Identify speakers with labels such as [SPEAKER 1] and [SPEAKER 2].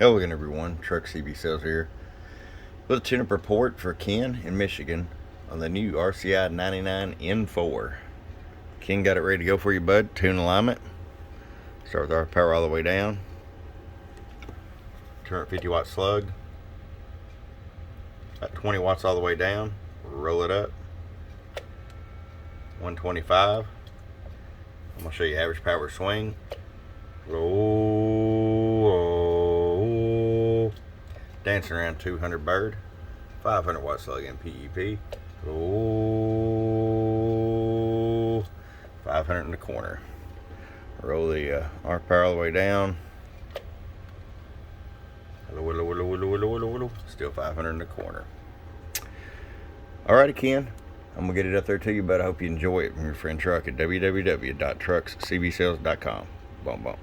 [SPEAKER 1] Hello again, everyone. Truck CB Sales here with a tune-up report for Ken in Michigan on the new RCI 99 N4. Ken got it ready to go for you, bud. Tune alignment. Start with our power all the way down. 250 watt slug. About 20 watts all the way down. Roll it up. 125. I'm going to show you average power swing. Roll. Dancing around 200 bird. 500 watt slug in PEP. Roll. 500 in the corner. Roll the arc power all the way down. Still 500 in the corner. Alrighty, Ken. I'm going to get it up there to you, but I hope you enjoy it from your friend Truck at www.truckscbsales.com. Boom, boom.